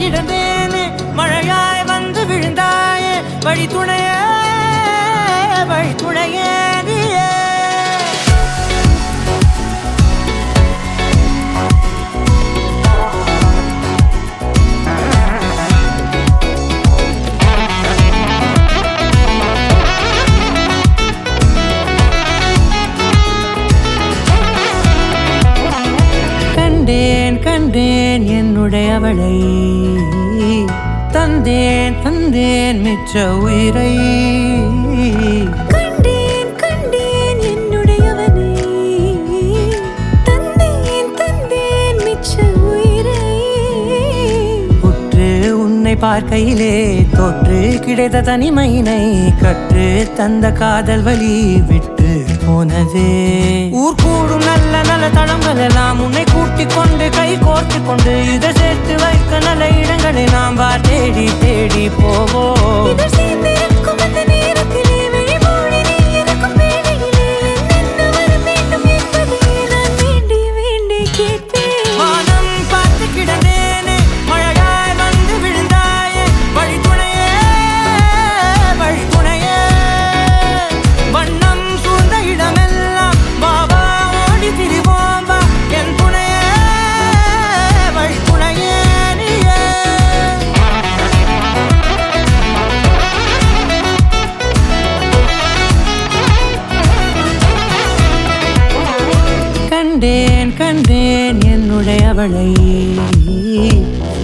கிடந்தேனே மழையாய் வந்து விழுந்தாயே வழி துணையே நீயே கண்டேன் என்னுடையவளை தந்தேன் மிச்ச உயிரை கண்டேன் என்னுடையவனை தந்தேன் மிச்ச உயிரை உற்று உன்னை பார்க்கையிலே தொற்று கிடைத்த தனிமையினை கற்று தந்த காதல் வழி விட்டு போனதே ஊர் கூடும் நல்ல நல்ல தளங்கள் எல்லாம் உன்னை கூட்டிக் கொண்டு கை கோர்த்து கொண்டு இதை சேர்த்து வைக்க நல்ல இடங்களை நாம் தேடி போவோம். கண்டேன் என்னுடையவளை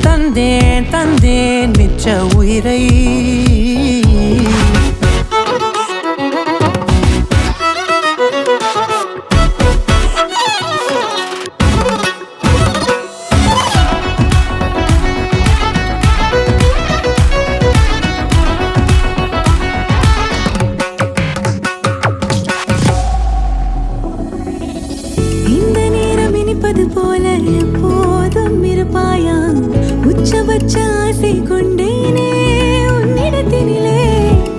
தந்தேன் மிச்ச உயிரை போல எப்போதும் இருப்பாயா உச்சபட்ச ஆசை கொண்டேனே உன்னிடத்தினிலே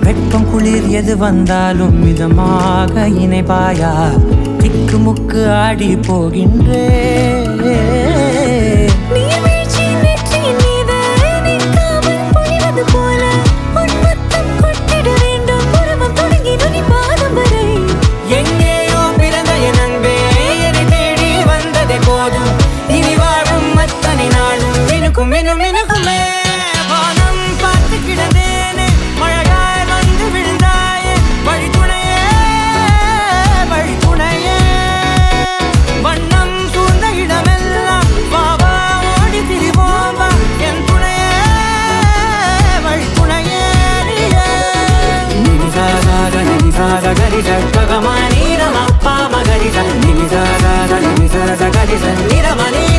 வெப்பம் குளிர் எது வந்தாலும் மிதமாக இணைப்பாயா திக்கு முக்கு ஆடி போகின்றே மினுக்குமே வானம் பார்த்து கிடந்தேனே மழையாய் வந்து விழுந்தாயே வழி துணையே வண்ணம் சூழ்ந்த இடமெல்லாம் வாவா ஓடி திரிவோம் வா என் துணையே வழி துணையே நினிசாக கரிச பகமா நீரமப்பா மகரிச நினிசாக கரிச நிரமணி